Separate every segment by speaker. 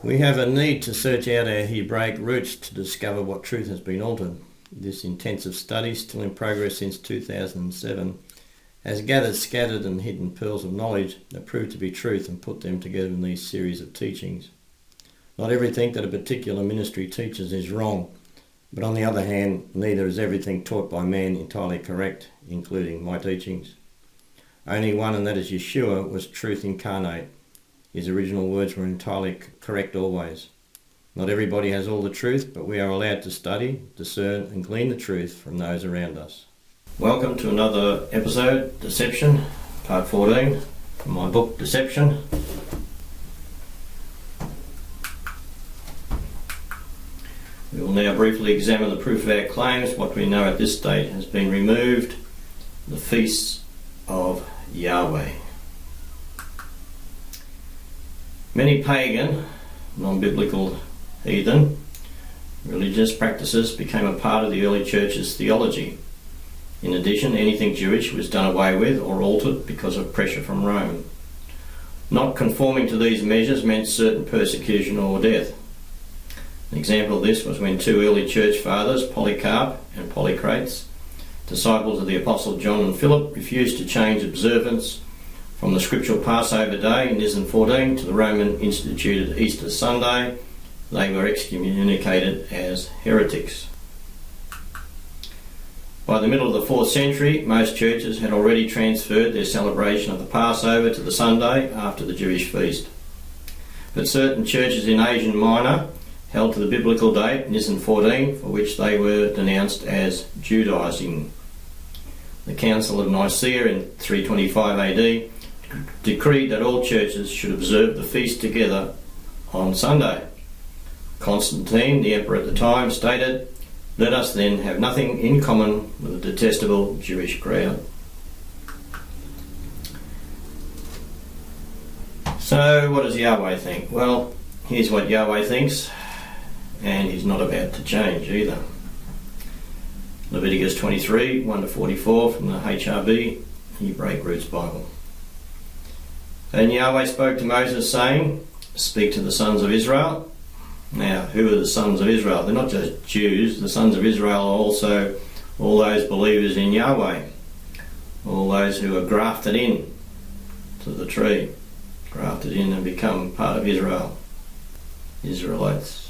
Speaker 1: We have a need to search out our Hebraic roots to discover what truth has been altered. This intensive study, still in progress since 2007, has gathered scattered and hidden pearls of knowledge that prove to be truth and put them together in these series of teachings. Not everything that a particular ministry teaches is wrong, but on the other hand, neither is everything taught by man entirely correct, including my teachings. Only one, and that is Yeshua, was truth incarnate. His original words were entirely correct always. Not everybody has all the truth, but we are allowed to study, discern and glean the truth from those around us. Welcome to another episode, Deception, part 14, from my book, Deception. We will now briefly examine the proof of our claims. What we know at this state has been removed, the feasts of Yahweh. Many pagan, non-biblical heathen religious practices became a part of the early church's theology. In addition, anything Jewish was done away with or altered because of pressure from Rome. Not conforming to these measures meant certain persecution or death. An example of this was when two early church fathers, Polycarp and Polycrates, disciples of the Apostle John and Philip, refused to change observance from the scriptural Passover day in Nisan 14 to the Roman instituted Easter Sunday. They were excommunicated as heretics. By the middle of the 4th century, most churches had already transferred their celebration of the Passover to the Sunday after the Jewish feast. But certain churches in Asia Minor held to the biblical date, Nisan 14, for which they were denounced as Judaizing. The Council of Nicaea in 325 AD decreed that all churches should observe the feast together on Sunday. Constantine, the emperor at the time, stated, "Let us then have nothing in common with the detestable Jewish crowd." So what does Yahweh think? Well, here's what Yahweh thinks, and he's not about to change either. Leviticus 23, 1-44 from the HRB, Hebraic Roots Bible. And Yahweh spoke to Moses, saying, "Speak to the sons of Israel." Now, who are the sons of Israel? They're not just Jews. The sons of Israel are also all those believers in Yahweh, all those who are grafted in to the tree, grafted in and become part of Israel, Israelites.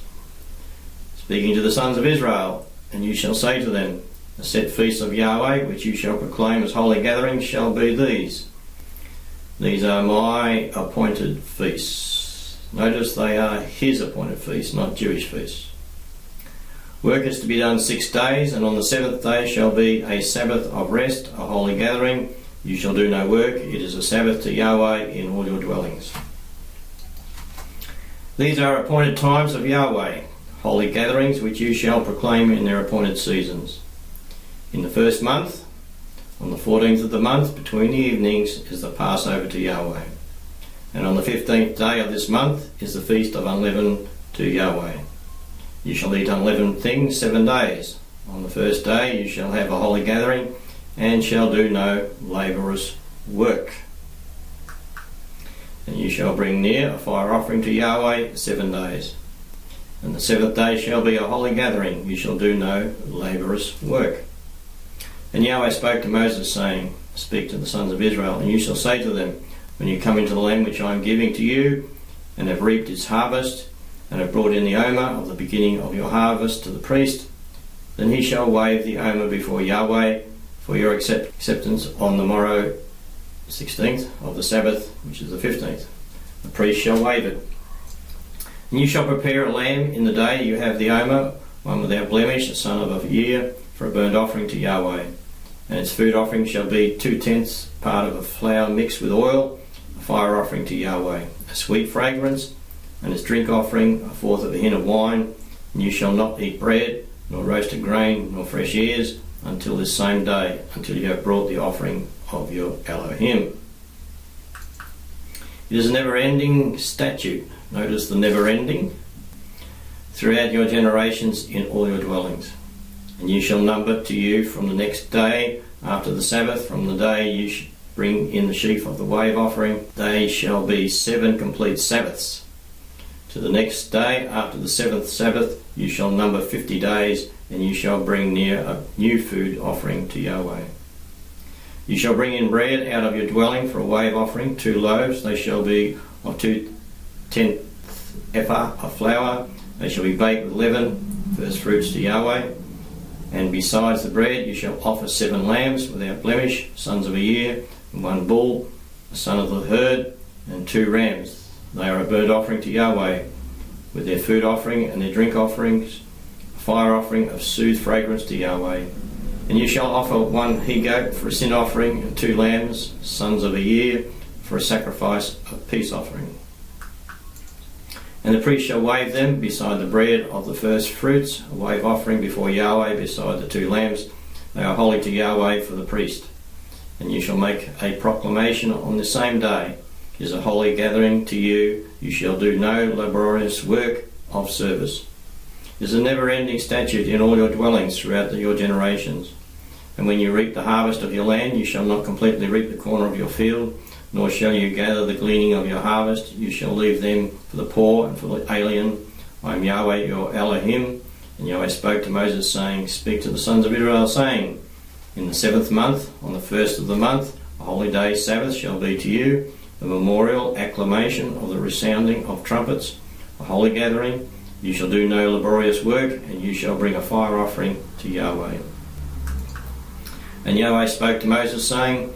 Speaker 1: Speaking to the sons of Israel, and you shall say to them, "The set feasts of Yahweh, which you shall proclaim as holy gatherings, shall be these. These are my appointed feasts." Notice they are his appointed feasts, not Jewish feasts. "Work is to be done 6 days, and on the 7th day shall be a Sabbath of rest, a holy gathering. You shall do no work. It is a Sabbath to Yahweh in all your dwellings." These are appointed times of Yahweh, holy gatherings which you shall proclaim in their appointed seasons. In the first month, on the 14th of the month, between the evenings, is the Passover to Yahweh. And on the 15th day of this month is the feast of unleavened to Yahweh. You shall eat unleavened things 7 days. On the first day you shall have a holy gathering, and shall do no laborious work. And you shall bring near a fire offering to Yahweh 7 days. And the 7th day shall be a holy gathering. You shall do no laborious work. And Yahweh spoke to Moses, saying, "Speak to the sons of Israel, and you shall say to them, when you come into the land which I am giving to you, and have reaped its harvest, and have brought in the omer of the beginning of your harvest to the priest, then he shall wave the omer before Yahweh for your acceptance on the morrow 16th of the Sabbath, which is the 15th. The priest shall wave it. And you shall prepare a lamb in the day you have the omer, one without blemish, a son of a year, for a burnt offering to Yahweh. And its food offering shall be 2/10 part of a flour mixed with oil, a fire offering to Yahweh, a sweet fragrance, and its drink offering 1/4 of a hin of wine. And you shall not eat bread, nor roasted grain, nor fresh ears, until this same day, until you have brought the offering of your Elohim." It is a never-ending statute. Notice the never-ending. "Throughout your generations in all your dwellings. And you shall number to you from the next day after the Sabbath, from the day you bring in the sheaf of the wave offering, they shall be 7 complete Sabbaths. To the next day after the 7th Sabbath you shall number 50 days, and you shall bring near a new food offering to Yahweh. You shall bring in bread out of your dwelling for a wave offering, 2 loaves. They shall be of 2/10 ephah of flour. They shall be baked with leaven, first fruits to Yahweh. And besides the bread you shall offer 7 lambs without blemish, sons of a year, and 1 bull, a son of the herd, and 2 rams. They are a burnt offering to Yahweh, with their food offering and their drink offerings, a fire offering of sooth fragrance to Yahweh. And you shall offer 1 he-goat for a sin offering, and 2 lambs, sons of a year, for a sacrifice of peace offering. And the priest shall wave them beside the bread of the first fruits, a wave offering before Yahweh beside the 2 lambs. They are holy to Yahweh for the priest. And you shall make a proclamation on the same day. It is a holy gathering to you. You shall do no laborious work of service. It is a never-ending statute in all your dwellings throughout your generations. And when you reap the harvest of your land, you shall not completely reap the corner of your field, nor shall you gather the gleaning of your harvest. You shall leave them for the poor and for the alien. I am Yahweh your Elohim. And Yahweh spoke to Moses, saying, Speak to the sons of Israel, saying, In the 7th month, on the 1st of the month, a holy day Sabbath shall be to you, a memorial acclamation of the resounding of trumpets, a holy gathering. You shall do no laborious work, and you shall bring a fire offering to Yahweh. And Yahweh spoke to Moses, saying,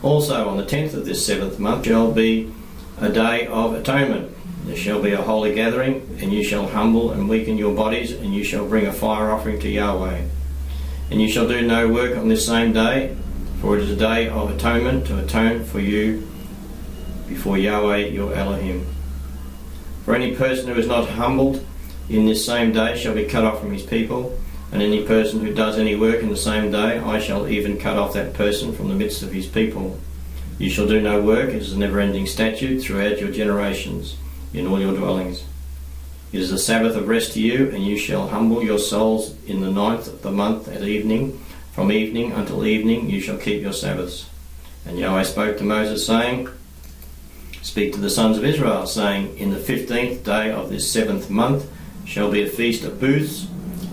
Speaker 1: Also on the 10th of this 7th month shall be a day of atonement. There shall be a holy gathering, and you shall humble and weaken your bodies, and you shall bring a fire offering to Yahweh. And you shall do no work on this same day, for it is a day of atonement, to atone for you before Yahweh your Elohim. For any person who is not humbled in this same day shall be cut off from his people, and any person who does any work in the same day, I shall even cut off that person from the midst of his people. You shall do no work. It is a never-ending statute throughout your generations, in all your dwellings. It is a Sabbath of rest to you, and you shall humble your souls in the 9th of the month at evening. From evening until evening you shall keep your Sabbaths. And Yahweh spoke to Moses, saying, Speak to the sons of Israel, saying, In the 15th day of this 7th month shall be a feast of booths,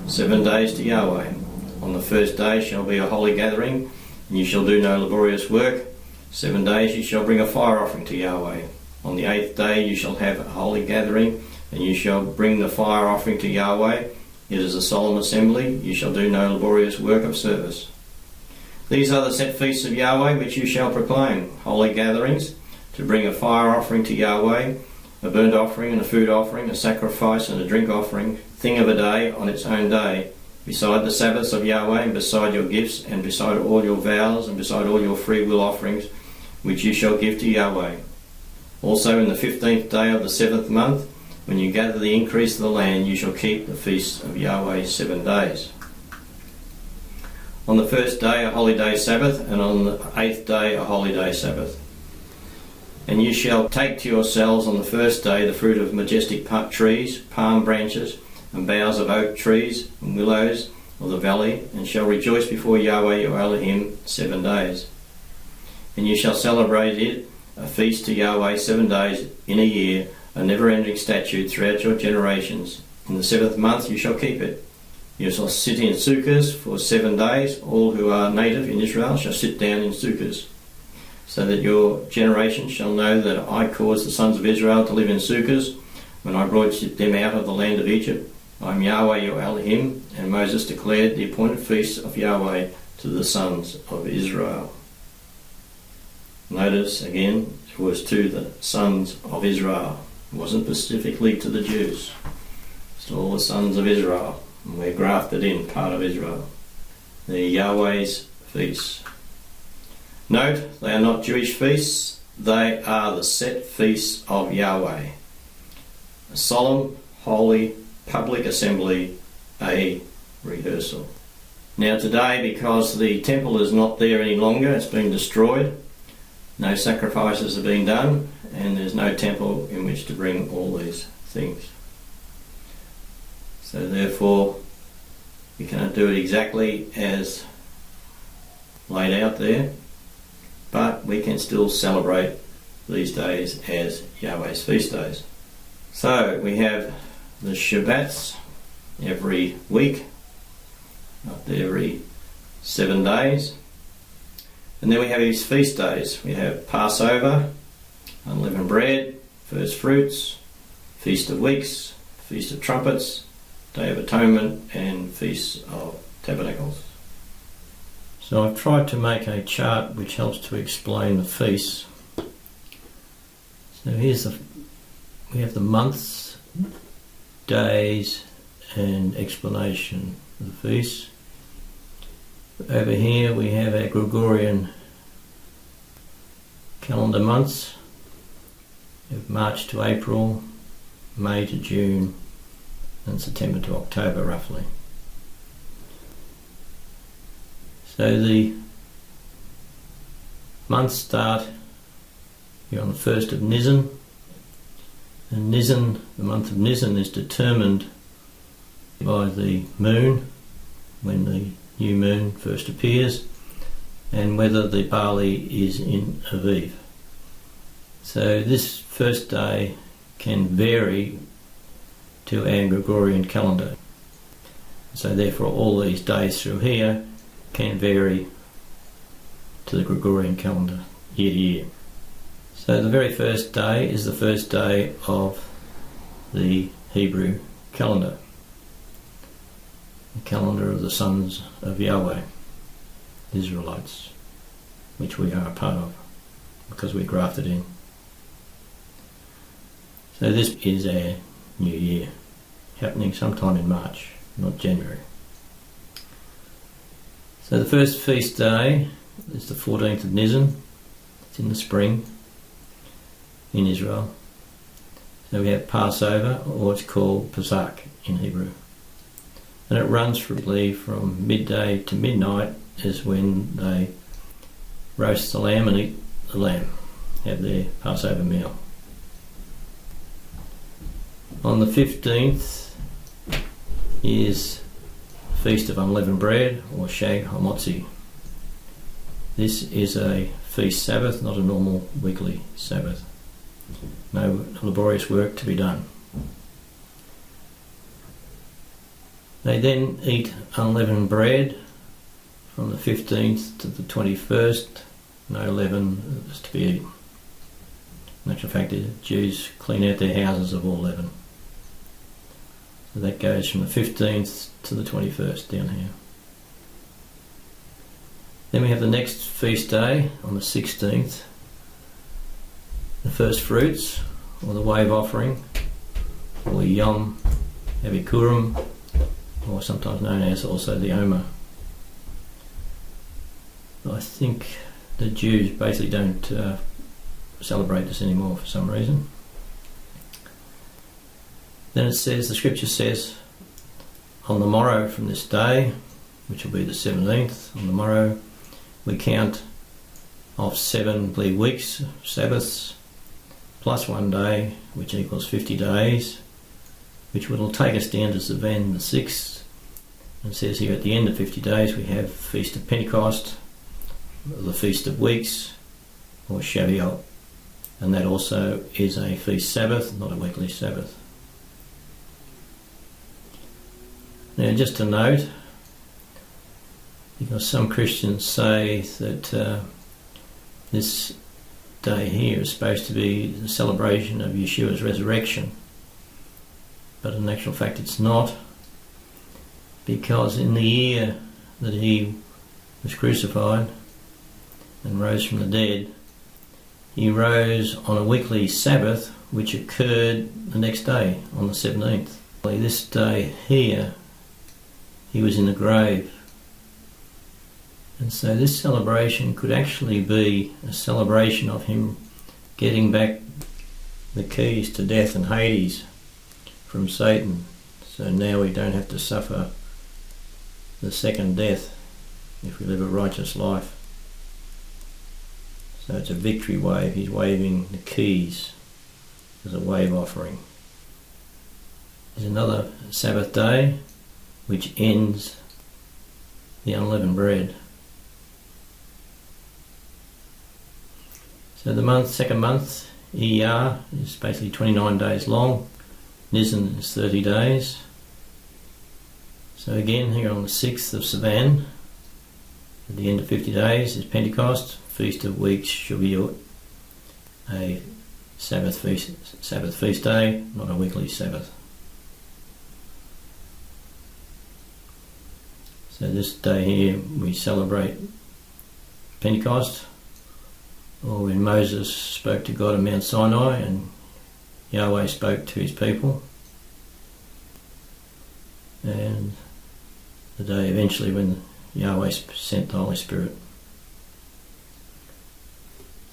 Speaker 1: 7 days to Yahweh. On the 1st day shall be a holy gathering, and you shall do no laborious work. 7 days you shall bring a fire offering to Yahweh. On the 8th day you shall have a holy gathering, and you shall bring the fire offering to Yahweh. It is a solemn assembly. You shall do no laborious work of service. These are the set feasts of Yahweh which you shall proclaim, holy gatherings, to bring a fire offering to Yahweh, a burnt offering and a food offering, a sacrifice and a drink offering, thing of a day on its own day, beside the Sabbaths of Yahweh, and beside your gifts, and beside all your vows, and beside all your free will offerings, which you shall give to Yahweh. Also in the 15th day of the 7th month, when you gather the increase of the land, you shall keep the feasts of Yahweh 7 days. On the 1st day a holy day Sabbath, and on the 8th day a holy day Sabbath. And you shall take to yourselves on the 1st day the fruit of majestic trees, palm branches, and boughs of oak trees, and willows of the valley, and shall rejoice before Yahweh your Elohim 7 days. And you shall celebrate it, a feast to Yahweh 7 days in a year, a never-ending statute throughout your generations. In the 7th month you shall keep it. You shall sit in sukkahs for 7 days. All who are native in Israel shall sit down in sukkahs, so that your generation shall know that I caused the sons of Israel to live in sukkahs when I brought them out of the land of Egypt. I am Yahweh your Elohim. And Moses declared the appointed feasts of Yahweh to the sons of Israel. Notice again, it was to the sons of Israel. It wasn't specifically to the Jews. It's to all the sons of Israel. And we're grafted in, part of Israel. The Yahweh's feasts. Note, they are not Jewish feasts. They are the set feasts of Yahweh. A solemn, holy, public assembly, a rehearsal. Now today, because the temple is not there any longer, it's been destroyed, no sacrifices have been done, and there's no temple in which to bring all these things. So therefore, you cannot do it exactly as laid out there, but we can still celebrate these days as Yahweh's feast days. So we have the Shabbats every week, after every 7 days. And then we have his feast days. We have Passover, unleavened bread, first fruits, Feast of Weeks, Feast of Trumpets, Day of Atonement, and Feast of Tabernacles. So I've tried to make a chart which helps to explain the feasts. So we have the months, days, and explanation of the feasts. Over here we have our Gregorian calendar months of March to April, May to June, and September to October roughly. So the months start here on the 1st of Nisan, and Nisan, the month of Nisan, is determined by the moon, when the new moon first appears, and whether the barley is in Aviv. So this first day can vary to our Gregorian calendar. So therefore all these days through here can vary to the Gregorian calendar year to year. So the very first day is the first day of the Hebrew calendar, the calendar of the sons of Yahweh, Israelites, which we are a part of because we're grafted in. So this is our new year, happening sometime in March, not January. So the first feast day is the 14th of Nisan. It's in the spring in Israel. So we have Passover, or it's called Pesach in Hebrew. And it runs probably from midday to midnight is when they roast the lamb and eat the lamb, have their Passover meal. On the 15th is Feast of Unleavened Bread, or Shag Hamotzi. This is a feast Sabbath, not a normal weekly Sabbath. No laborious work to be done. They then eat unleavened bread from the 15th to the 21st. No leaven is to be eaten. In actual fact, the Jews clean out their houses of all leaven. So that goes from the 15th to the 21st down here. Then we have the next feast day on the 16th, the first fruits, or the wave offering, or Yom Abikurim, or sometimes known as also the Omer. I think the Jews basically don't celebrate this anymore for some reason. Then it says, the scripture says, on the morrow from this day, which will be the 17th, on the morrow we count off 7 weeks, Sabbaths, plus 1 day, which equals 50 days, which will take us down to Sivan the 6th. And it says here at the end of 50 days we have Feast of Pentecost, the Feast of Weeks, or Shavuot, and that also is a feast Sabbath, not a weekly Sabbath. Now just a note, because some Christians say that this day here is supposed to be the celebration of Yeshua's resurrection, but in actual fact it's not, because in the year that he was crucified and rose from the dead, he rose on a weekly Sabbath which occurred the next day on the 17th. This day here he was in the grave, and so this celebration could actually be a celebration of him getting back the keys to death and Hades from Satan, so now we don't have to suffer the second death if we live a righteous life. So it's a victory wave. He's waving the keys as a wave offering. There's another Sabbath day which ends the unleavened bread. So the second month, Iyar, is basically 29 days long. Nisan is 30 days. So again, here on the 6th of Sivan, at the end of 50 days is Pentecost. Feast of Weeks shall be a Sabbath feast day, not a weekly Sabbath. So this day here we celebrate Pentecost, or when Moses spoke to God on Mount Sinai and Yahweh spoke to his people, and the day eventually when Yahweh sent the Holy Spirit.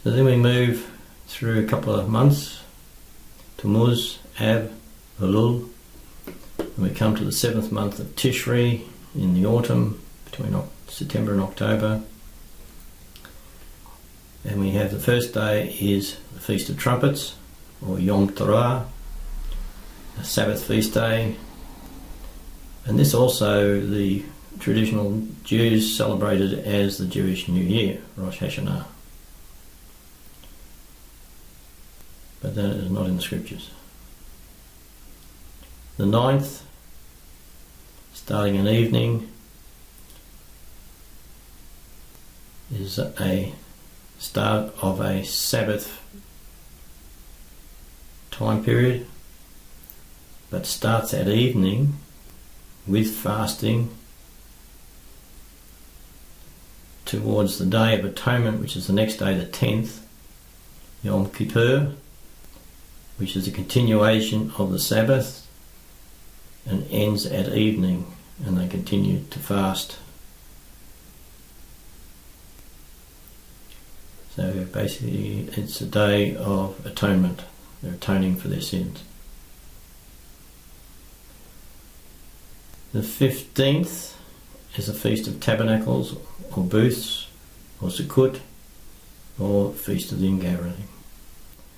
Speaker 1: So then we move through a couple of months, Tammuz, Ab, Elul, and we come to the 7th month of Tishri in the autumn, between September and October. And we have the first day is the Feast of Trumpets, or Yom Torah, a Sabbath feast day. And this also the traditional Jews celebrated as the Jewish New Year, Rosh Hashanah. But that is not in the scriptures. The 9th, starting an evening, is a start of a Sabbath time period, but starts at evening with fasting towards the Day of Atonement, which is the next day, the 10th, Yom Kippur, which is a continuation of the Sabbath and ends at evening, and they continue to fast. So basically it's a day of atonement. They're atoning for their sins. The 15th is a Feast of Tabernacles, or Booths, or Sukkot, or Feast of the Ingathering.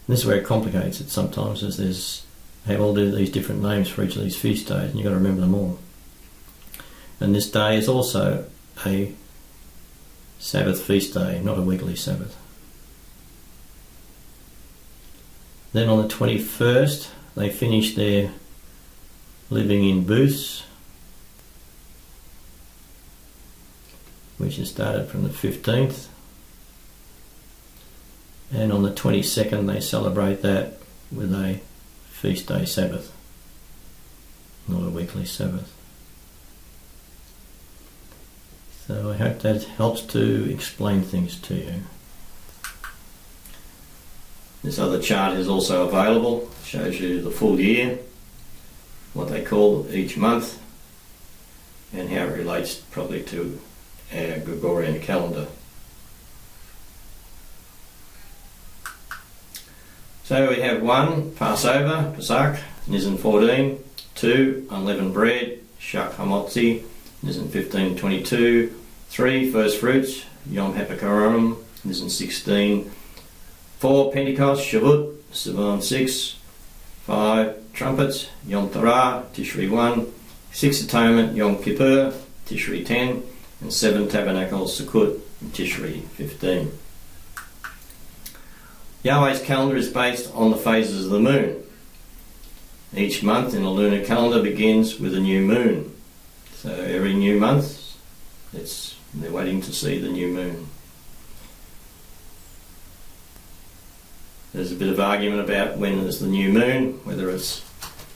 Speaker 1: This is where it complicates it sometimes, as they have all these different names for each of these feast days, and you've got to remember them all. And this day is also a Sabbath feast day, not a weekly Sabbath. Then on the 21st, they finish their living in booths, which is started from the 15th. And on the 22nd, they celebrate that with a feast day Sabbath, not a weekly Sabbath. So I hope that helps to explain things to you. This other chart is also available. It shows you the full year, what they call each month, and how it relates probably to our Gregorian calendar. So we have 1, Passover, Pesach, Nisan 14, 2, unleavened bread, Shak Hamotzi, Nisan 15, 22, 3, first fruits, Yom HaPakarim, Nisan 16, 4, Pentecost, Shavuot, Sivan 6, 5, trumpets, Yom Torah, Tishri 1, 6, atonement, Yom Kippur, Tishri 10, and 7, tabernacles, Sukkot, Tishri 15. Yahweh's calendar is based on the phases of the moon. Each month in a lunar calendar begins with a new moon. So every new month, they're waiting to see the new moon. There's a bit of argument about when is the new moon, whether it's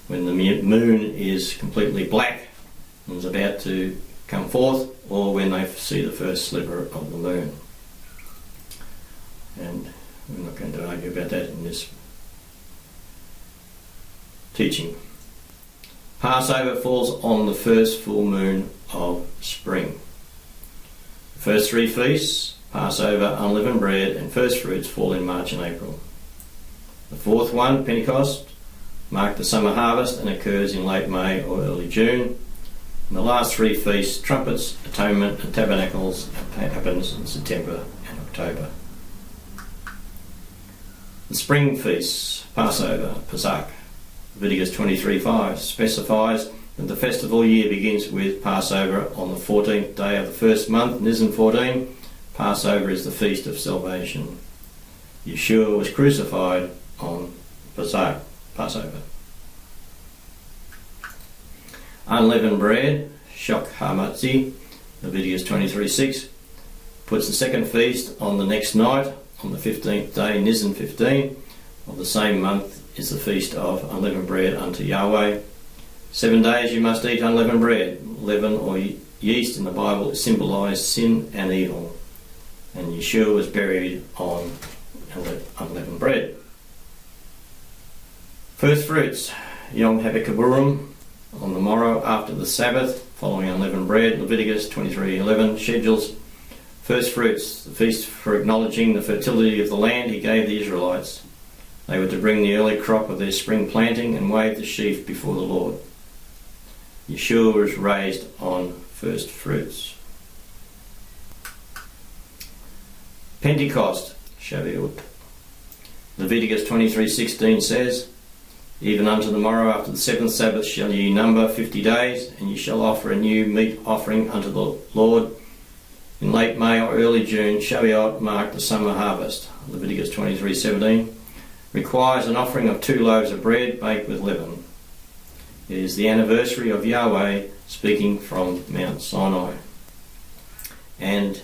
Speaker 1: when the moon is completely black and is about to come forth, or when they see the first sliver of the moon. And we're not going to argue about that in this teaching. Passover falls on the first full moon of spring. The first 3 feasts, Passover, unleavened bread, and first fruits, fall in March and April. The 4th one, Pentecost, marks the summer harvest and occurs in late May or early June. And the last 3 feasts, trumpets, atonement, and tabernacles, happens in September and October. The spring feasts, Passover, Pesach, Leviticus 23:5, specifies that the festival year begins with Passover on the 14th day of the first month, Nisan 14. Passover is the feast of salvation. Yeshua was crucified on Passover. Unleavened bread, Shok Hamatzi, Leviticus 23:6, puts the second feast on the next night, on the 15th day, Nisan 15, of the same month is the feast of unleavened bread unto Yahweh. 7 days you must eat unleavened bread. Leaven or yeast in the Bible symbolised sin and evil. And Yeshua was buried on unleavened bread. First fruits, Yom HaBekabburim, on the morrow after the Sabbath, following unleavened bread. Leviticus 23:11 schedules first fruits, the feast for acknowledging the fertility of the land he gave the Israelites. They were to bring the early crop of their spring planting and wave the sheaf before the Lord. Yeshua was raised on first fruits. Pentecost, Shavuot. Leviticus 23:16 says, even unto the morrow after the seventh Sabbath shall ye number 50 days, and ye shall offer a new meat offering unto the Lord. In late May or early June, Shavuot marked the summer harvest. Leviticus 23:17 requires an offering of 2 loaves of bread baked with leaven. It is the anniversary of Yahweh speaking from Mount Sinai. And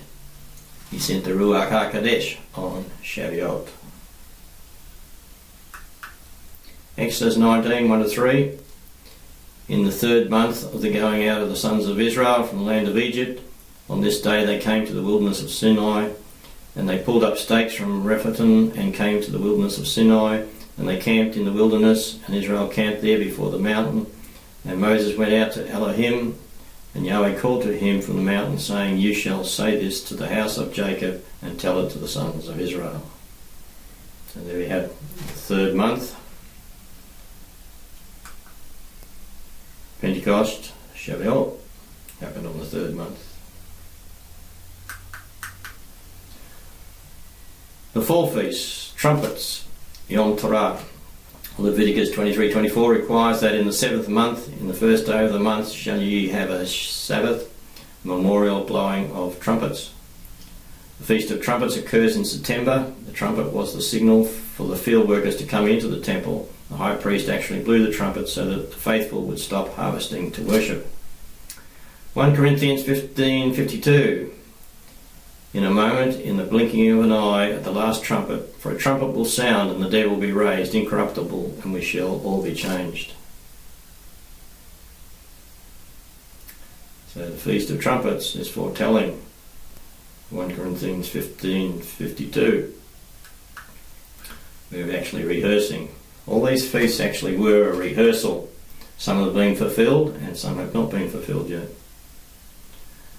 Speaker 1: he sent the Ruach HaKodesh on Shavuot. Exodus 19:1-3. In the 3rd month of the going out of the sons of Israel from the land of Egypt, on this day they came to the wilderness of Sinai, and they pulled up stakes from Rephidim and came to the wilderness of Sinai, and they camped in the wilderness, and Israel camped there before the mountain. And Moses went out to Elohim, and Yahweh called to him from the mountain, saying, you shall say this to the house of Jacob, and tell it to the sons of Israel. So there we have the 3rd month. Pentecost, Shavuot, happened on the 3rd month. The fall feasts, trumpets, Yom Torah. Leviticus 23:24 requires that in the 7th month, in the 1st day of the month, shall ye have a Sabbath, memorial blowing of trumpets. The Feast of Trumpets occurs in September. The trumpet was the signal for the field workers to come into the temple. The high priest actually blew the trumpet so that the faithful would stop harvesting to worship. 1 Corinthians 15:52. In a moment, in the blinking of an eye, at the last trumpet, for a trumpet will sound and the dead will be raised incorruptible, and we shall all be changed. So the Feast of Trumpets is foretelling. 1 Corinthians 15:52. We're actually rehearsing. All these feasts actually were a rehearsal. Some have been fulfilled and some have not been fulfilled yet.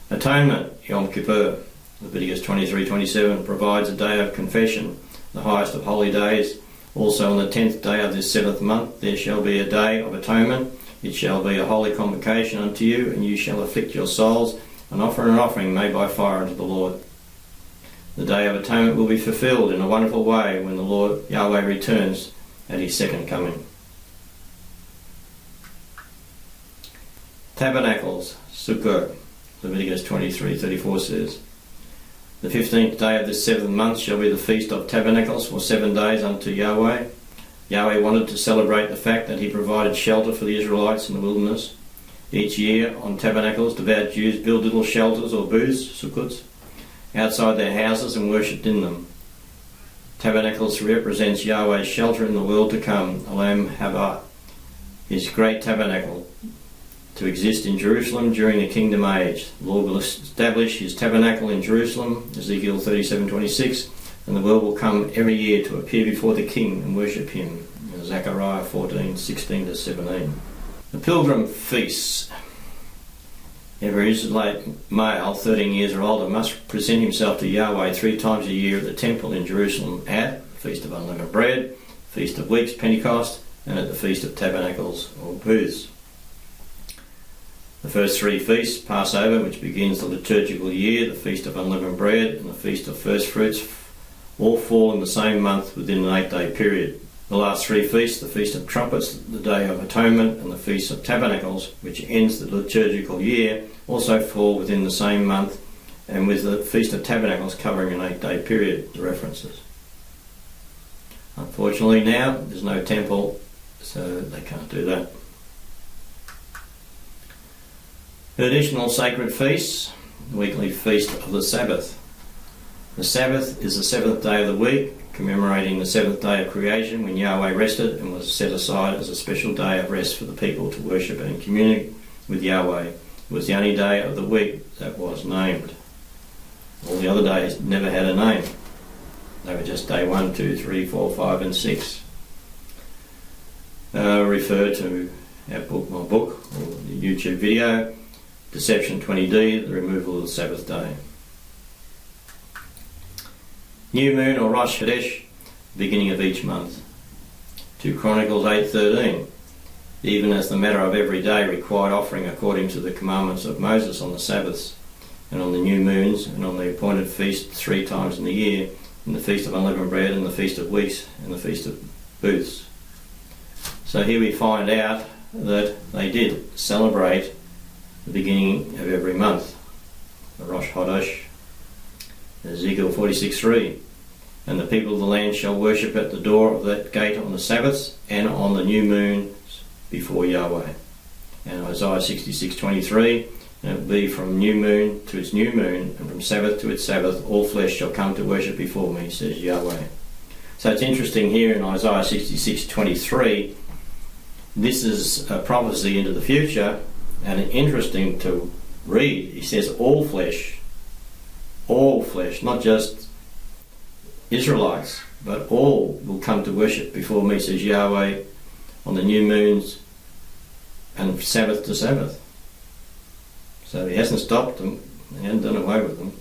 Speaker 1: Atonement, Yom Kippur. Leviticus 23:27 provides a day of confession, the highest of holy days. Also on the 10th day of this 7th month there shall be a day of atonement. It shall be a holy convocation unto you, and you shall afflict your souls, and offer an offering made by fire unto the Lord. The day of atonement will be fulfilled in a wonderful way when the Lord Yahweh returns at his second coming. Tabernacles, Sukkot. Leviticus 23:34 says, the 15th day of this 7th month shall be the Feast of Tabernacles for 7 days unto Yahweh. Yahweh wanted to celebrate the fact that he provided shelter for the Israelites in the wilderness. Each year on Tabernacles, devout Jews build little shelters or booths, sukkots, outside their houses and worshipped in them. Tabernacles represents Yahweh's shelter in the world to come, Olam Haba, his great tabernacle, to exist in Jerusalem during the kingdom age. The Lord will establish his tabernacle in Jerusalem, Ezekiel 37:26, and the world will come every year to appear before the king and worship him, Zechariah 14:16-17. The pilgrim feasts. Every Israelite male 13 years or older must present himself to Yahweh 3 times a year at the temple in Jerusalem at the Feast of Unleavened Bread, Feast of Weeks, Pentecost, and at the Feast of Tabernacles or Booths. The first 3 feasts, Passover, which begins the liturgical year, the Feast of Unleavened Bread, and the Feast of First Fruits, all fall in the same month within an 8-day period. The last 3 feasts, the Feast of Trumpets, the Day of Atonement, and the Feast of Tabernacles, which ends the liturgical year, also fall within the same month, and with the Feast of Tabernacles covering an 8-day period, the references. Unfortunately now, there's no temple, so they can't do that. Additional sacred feasts, the weekly feast of the Sabbath. The Sabbath is the seventh day of the week, commemorating the seventh day of creation when Yahweh rested and was set aside as a special day of rest for the people to worship and commune with Yahweh. It was the only day of the week that was named. All the other days never had a name. They were just day 1, 2, 3, 4, 5 and 6. Refer to my book, or the YouTube video, Deception 20D, the removal of the Sabbath day. New moon or Rosh Chodesh, beginning of each month. 2 Chronicles 8:13. Even as the matter of every day required offering according to the commandments of Moses on the Sabbaths, and on the new moons, and on the appointed feast 3 times in the year, in the Feast of Unleavened Bread, and the Feast of Weeks, and the Feast of Booths. So here we find out that they did celebrate the beginning of every month, the Rosh Chodesh. Ezekiel 46:3. And the people of the land shall worship at the door of that gate on the Sabbaths and on the new moons before Yahweh. And Isaiah 66:23. And it will be from new moon to its new moon, and from Sabbath to its Sabbath, all flesh shall come to worship before me, says Yahweh. So it's interesting here in Isaiah 66:23, this is a prophecy into the future, and interesting to read. He says all flesh, not just Israelites, but all will come to worship before me, says Yahweh, on the new moons and Sabbath to Sabbath. So he hasn't stopped them, he hasn't done away with them.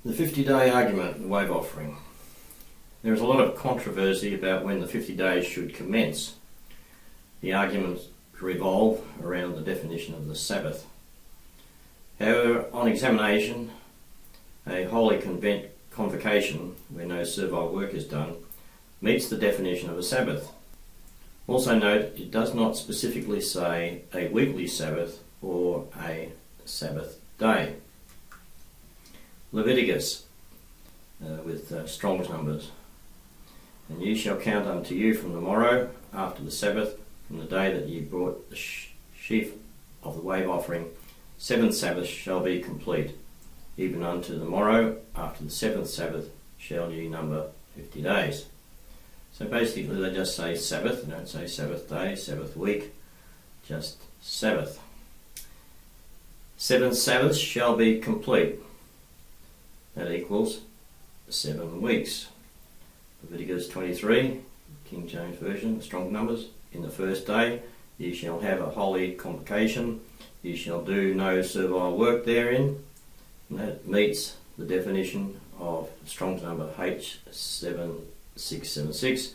Speaker 1: The 50-day argument, the wave offering. There is a lot of controversy about when the 50 days should commence. The arguments revolve around the definition of the Sabbath. However, on examination, a holy convocation, where no servile work is done, meets the definition of a Sabbath. Also note, it does not specifically say a weekly Sabbath or a Sabbath day. Leviticus, with Strong's numbers. And ye shall count unto you from the morrow after the Sabbath, from the day that ye brought the sheaf of the wave offering, 7 Sabbaths shall be complete. Even unto the morrow after the 7th Sabbath shall ye number 50 days. So basically they just say Sabbath, they don't say Sabbath day, Sabbath week, just Sabbath. 7 Sabbaths shall be complete. That equals 7 weeks. Leviticus 23, King James Version, strong numbers. In the first day ye shall have a holy convocation. Ye shall do no servile work therein. And that meets the definition of Strong's number H7676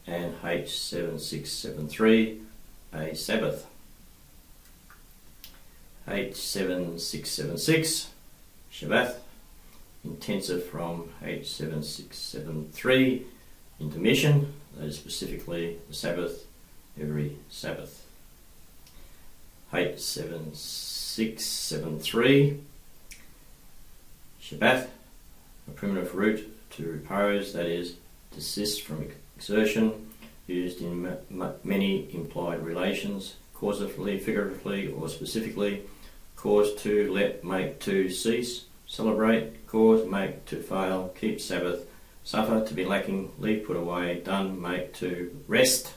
Speaker 1: and H7673, a Sabbath. H7676, Shabbat, intensive from H7673, intermission, that is specifically the Sabbath, every Sabbath. H7673, Shabbat, a primitive root to repose, that is, desist from exertion, used in many implied relations, causively, figuratively, or specifically. Cause to, let, make to, cease, celebrate, cause, make to fail, keep Sabbath, suffer, to be lacking, leave, put away, done, make to, rest,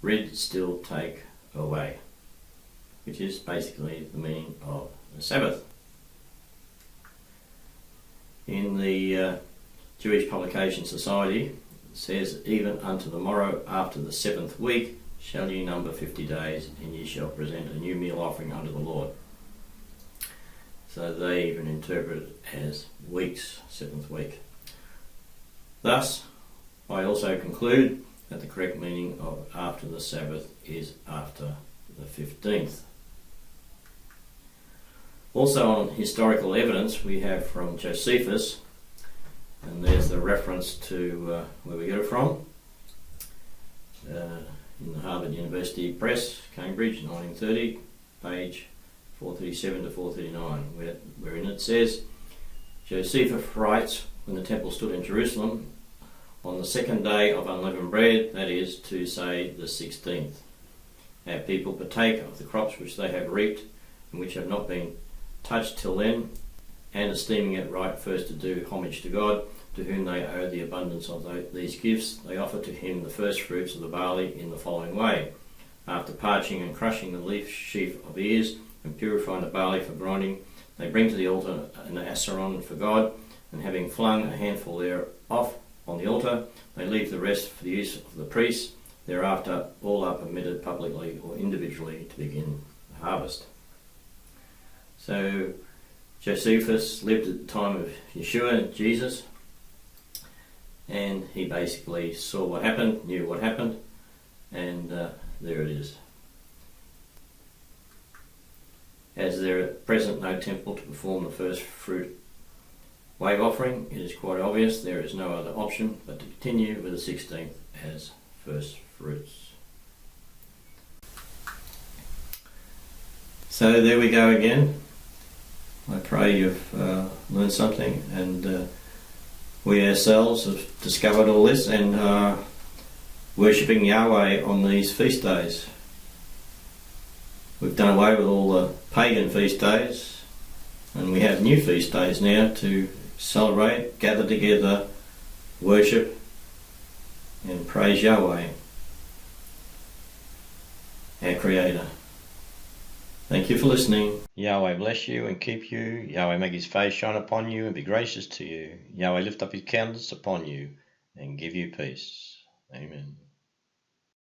Speaker 1: rid, still, take away, which is basically the meaning of the Sabbath. In the Jewish Publication Society, it says, even unto the morrow after the 7th week shall ye number 50 days, and ye shall present a new meal offering unto the Lord. So they even interpret it as weeks, 7th week. Thus, I also conclude that the correct meaning of after the Sabbath is after the 15th. Also on historical evidence we have from Josephus, and there's the reference to where we get it from, in the Harvard University Press, Cambridge, 1930, page 437 to 439, wherein it says, Josephus writes, when the temple stood in Jerusalem, on the 2nd day of unleavened bread, that is to say the 16th, our people partake of the crops which they have reaped, and which have not been touched till then, and esteeming it right first to do homage to God, to whom they owe the abundance of these gifts, they offer to him the first fruits of the barley in the following way. After parching and crushing the leaf sheaf of ears, and purifying the barley for grinding, they bring to the altar an asaron for God, and having flung a handful thereof on the altar, they leave the rest for the use of the priests. Thereafter all are permitted publicly or individually to begin the harvest. So Josephus lived at the time of Yeshua, Jesus, and he basically saw what happened, knew what happened, and there it is. As there at present no temple to perform the first fruit wave offering, it is quite obvious there is no other option but to continue with the 16th as first fruits. So there we go again. I pray you've learned something, and we ourselves have discovered all this and are worshipping Yahweh on these feast days. We've done away with all the pagan feast days, and we have new feast days now to celebrate, gather together, worship and praise Yahweh, our Creator. Thank you for listening. Yahweh bless you and keep you. Yahweh make his face shine upon you and be gracious to you. Yahweh lift up his countenance upon you and give you peace. Amen.